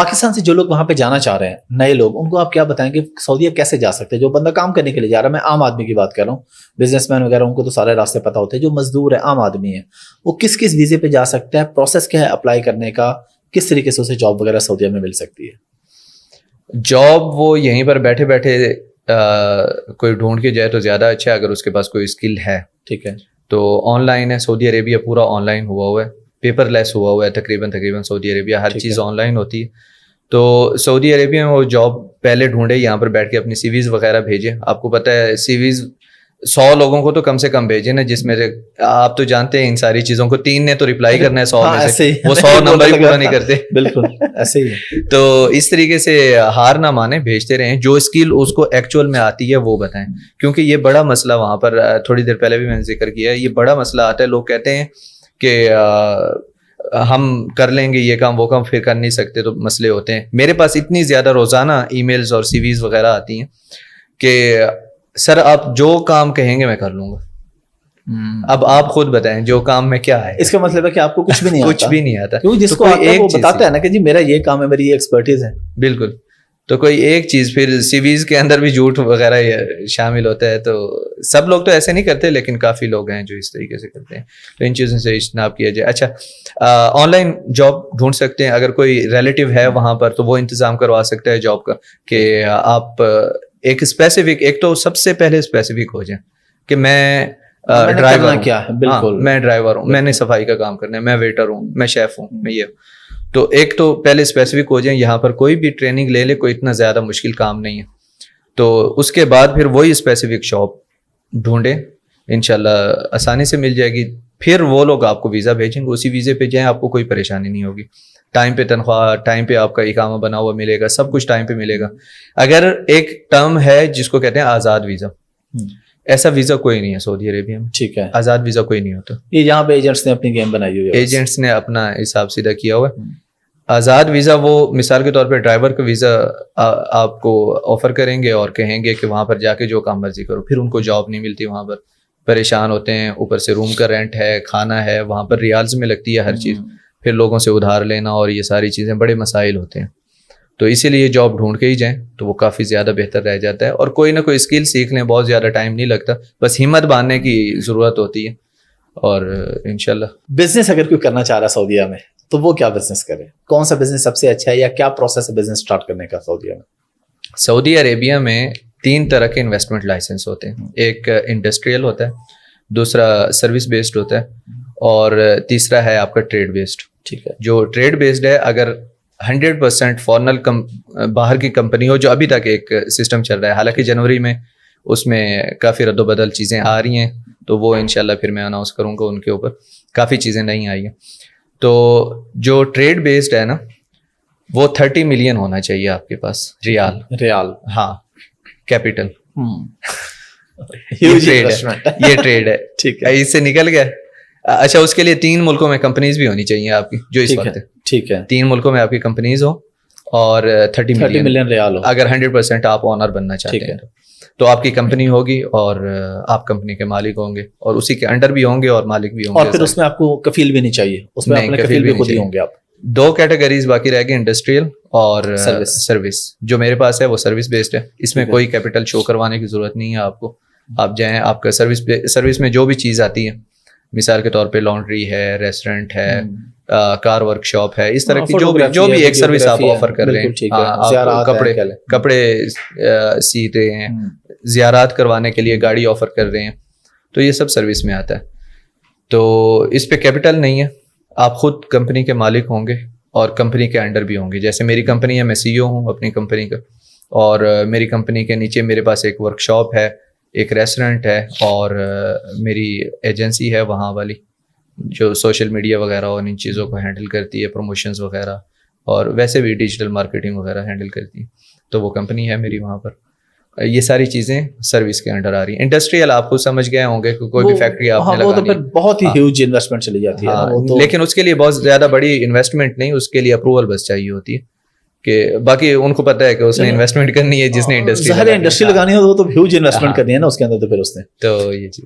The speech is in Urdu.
پاکستان سے جو لوگ وہاں پہ جانا چاہ رہے ہیں, نئے لوگ, ان کو آپ کیا بتائیں کہ سعودیہ کیسے جا سکتے ہیں؟ جو بندہ کام کرنے کے لیے جا رہا ہے, میں عام آدمی کی بات کر رہا ہوں, بزنس مین وغیرہ ان کو تو سارے راستے پتہ ہوتے ہیں, جو مزدور ہے, عام آدمی ہے, وہ کس کس ویزے پہ جا سکتا ہے؟ پروسیس کیا ہے اپلائی کرنے کا؟ کس طریقے سے اسے جاب وغیرہ سعودیہ میں مل سکتی ہے؟ جاب وہ یہیں پر بیٹھے بیٹھے کوئی ڈھونڈ کے جائے تو زیادہ اچھا ہے, اگر اس کے پاس کوئی اسکل ہے. ٹھیک ہے, تو آن لائن ہے, سعودی عربیہ پورا آن لائن ہوا ہے, پیپر لیس ہوا ہے تقریباً سعودی عربیہ, ہر چیز آن لائن ہوتی ہے. تو سعودی عربیہ میں وہ جاب پہلے ڈھونڈے, یہاں پر بیٹھ کے اپنی سی ویز وغیرہ بھیجے. آپ کو پتہ ہے سی ویز 100 لوگوں کو تو کم سے کم بھیجے نا, جس میں سے آپ تو جانتے ہیں ان ساری چیزوں کو 3 نے تو ریپلائی کرنا ہے 100 میں سے, وہ 100 نمبر ہی پورا نہیں کرتے. بالکل ایسے ہی ہے. تو اس طریقے سے ہار نہ مانے, بھیجتے رہیں, جو اسکل اس کو ایکچوئل میں آتی ہے وہ بتائیں, کیونکہ یہ بڑا مسئلہ وہاں پر تھوڑی دیر پہلے بھی میں نے ذکر کیا ہے, یہ بڑا مسئلہ آتا ہے. لوگ کہتے ہیں کہ ہم کر لیں گے یہ کام وہ کام, پھر کر نہیں سکتے, تو مسئلے ہوتے ہیں. میرے پاس اتنی زیادہ روزانہ ای میلز اور سی ویز وغیرہ آتی ہیں کہ سر آپ جو کام کہیں گے میں کر لوں گا. اب آپ خود بتائیں جو کام میں کیا ہے. اس کا مطلب ہے کہ آپ کو کچھ بھی نہیں آتا. کچھ بھی نہیں آتا, کیوں جس کو آتا ہے وہ بتاتا ہے نا کہ جی میرا یہ کام ہے, میری یہ ایکسپرٹیز ہے. بالکل. تو کوئی ایک چیز, پھر سی ویز کے اندر بھی جھوٹ وغیرہ شامل ہوتا ہے. تو سب لوگ تو ایسے نہیں کرتے, لیکن کافی لوگ ہیں جو اس طریقے سے کرتے ہیں. تو ان چیزوں سے اجتناب کیا جائے. اچھا, آن لائن جاب ڈھونڈ سکتے ہیں, اگر کوئی ریلیٹیو ہے وہاں پر تو وہ انتظام کروا سکتا ہے جاب کا, کہ آپ ایک اسپیسیفک, ایک تو سب سے پہلے اسپیسیفک ہو جائیں کہ میں ڈرائیور کیا ہے. بالکل, میں ڈرائیور ہوں, میں نے صفائی کا کام کرنا ہے, میں ویٹر ہوں, میں شیف ہوں, میں یہ. تو ایک تو پہلے اسپیسیفک ہو جائیں, یہاں پر کوئی بھی ٹریننگ لے لے, کوئی اتنا زیادہ مشکل کام نہیں ہے. تو اس کے بعد پھر وہی اسپیسیفک شاپ ڈھونڈیں, انشاءاللہ آسانی سے مل جائے گی. پھر وہ لوگ آپ کو ویزا بھیجیں گے, اسی ویزے پہ جائیں, آپ کو کوئی پریشانی نہیں ہوگی. ٹائم پہ تنخواہ, ٹائم پہ آپ کا اقامہ بنا ہوا ملے گا, سب کچھ ٹائم پہ ملے گا. اگر ایک ٹرم ہے جس کو کہتے ہیں آزاد ویزا, ایسا ویزا کوئی نہیں ہے سعودی عربیہ میں. ٹھیک ہے, آزاد ویزا کوئی نہیں ہوتا. یہ یہاں پہ ایجنٹس نے اپنی گیم بنائی ہوئی ہے, ایجنٹس نے اپنا حساب سیدھا کیا ہوا ہے. آزاد ویزا وہ مثال کے طور پہ ڈرائیور کا ویزا آپ کو آفر کریں گے اور کہیں گے کہ وہاں پر جا کے جو کام مرضی کرو. پھر ان کو جاب نہیں ملتی, وہاں پر پریشان ہوتے ہیں, اوپر سے روم کا رینٹ ہے, کھانا ہے, وہاں پر ریالز میں لگتی ہے ہر چیز, پھر لوگوں سے ادھار لینا اور یہ ساری چیزیں, بڑے مسائل ہوتے ہیں. تو اسی لیے جاب ڈھونڈ کے ہی جائیں تو وہ کافی زیادہ بہتر رہ جاتا ہے. اور کوئی نہ کوئی اسکل سیکھ لیں, بہت زیادہ ٹائم نہیں لگتا, بس ہمت باندھنے کی ضرورت ہوتی ہے. اور انشاءاللہ بزنس اگر کوئی کرنا چاہ رہا ہے سعودیہ میں تو وہ کیا بزنس کرے؟ کون سا بزنس سب سے اچھا ہے, یا کیا پروسیس ہے بزنس اسٹارٹ کرنے کا سعودیہ میں؟ سعودی عربیہ میں 3 طرح کے انویسٹمنٹ لائسنس ہوتے ہیں. ایک انڈسٹریل ہوتا ہے, دوسرا سروس بیسڈ ہوتا ہے, اور تیسرا ہے آپ کا ٹریڈ بیسڈ. ٹھیک ہے, جو ٹریڈ بیسڈ ہے, اگر 100% فارنر باہر کی کمپنی ہو, جو ابھی تک ایک سسٹم چل رہا ہے, حالانکہ جنوری میں اس میں کافی رد و بدل چیزیں آ رہی ہیں, تو وہ انشاءاللہ پھر میں اناؤنس کروں گا ان کے اوپر, کافی چیزیں نہیں آئی ہیں. تو جو ٹریڈ بیسڈ ہے نا, وہ 30 ملین ہونا چاہیے آپ کے پاس ریال. ہاں, کیپٹل. یہ ٹریڈ ہے. ٹھیک ہے, اس سے نکل گیا. اچھا, اس کے لیے 3 ملکوں میں کمپنیز بھی ہونی چاہیے آپ کی, جو اس وقت ہے. ٹھیک ہے, 3 ملکوں میں آپ کی کمپنیز ہو اور 30 ملین ریال ہو. اگر 100% آپ آنر بننا چاہتے ہیں تو آپ کی کمپنی ہوگی اور آپ کمپنی کے مالک ہوں گے, اور اسی کے انڈر بھی ہوں گے اور مالک بھی ہوں گے. اور پھر اس میں آپ کو کفیل بھی نہیں چاہیے, اس میں اپنے کفیل بھی خود ہی ہوں گے آپ. 2 کیٹیگریز باقی رہ گئی, انڈسٹریل اور سروس. جو میرے پاس ہے وہ سروس بیسڈ ہے, اس میں کوئی کیپٹل شو کروانے کی ضرورت نہیں ہے آپ کو. آپ جائیں, آپ کا سروس میں جو بھی چیز آتی ہے, مثال کے طور پہ لانڈری ہے, ریسٹورینٹ ہے, کار ورک شاپ ہے, اس طرح کی جو بھی ایک سروس آپ آفر کر رہے ہیں. آپ کپڑے سیتے ہیں, زیارات کروانے کے لیے گاڑی آفر کر رہے ہیں, تو یہ سب سروس میں آتا ہے. تو اس پہ کیپٹل نہیں ہے, آپ خود کمپنی کے مالک ہوں گے اور کمپنی کے انڈر بھی ہوں گے. جیسے میری کمپنی ہے, میں CEO ہوں اپنی کمپنی کا, اور میری کمپنی کے نیچے میرے پاس ایک ورک شاپ ہے, ایک ریسٹورینٹ ہے, اور میری ایجنسی ہے وہاں والی جو سوشل میڈیا وغیرہ اور ان چیزوں کو ہینڈل کرتی ہے, پروموشنز وغیرہ, اور ویسے بھی ڈیجیٹل مارکیٹنگ وغیرہ ہینڈل کرتی ہے. تو وہ کمپنی ہے میری وہاں پر. یہ ساری چیزیں سروس کے انڈر آ رہی ہیں. انڈسٹریل آپ کو سمجھ گئے ہوں گے کہ کوئی بھی فیکٹری آپ نے لگانی ہے, بہت ہی ہیوج انویسٹمنٹ چلی جاتی ہے, لیکن اس کے لیے بہت زیادہ بڑی انویسٹمنٹ نہیں, اس کے لیے اپروول بس چاہیے ہوتی ہے. کہ باقی ان کو پتہ ہے کہ اس نے انویسٹمنٹ کرنی ہے, جس نے انڈسٹری لگانی ہے وہ تو ہیوج انویسٹمنٹ کرنی ہے نا اس کے اندر, تو پھر اس نے تو یہ چیز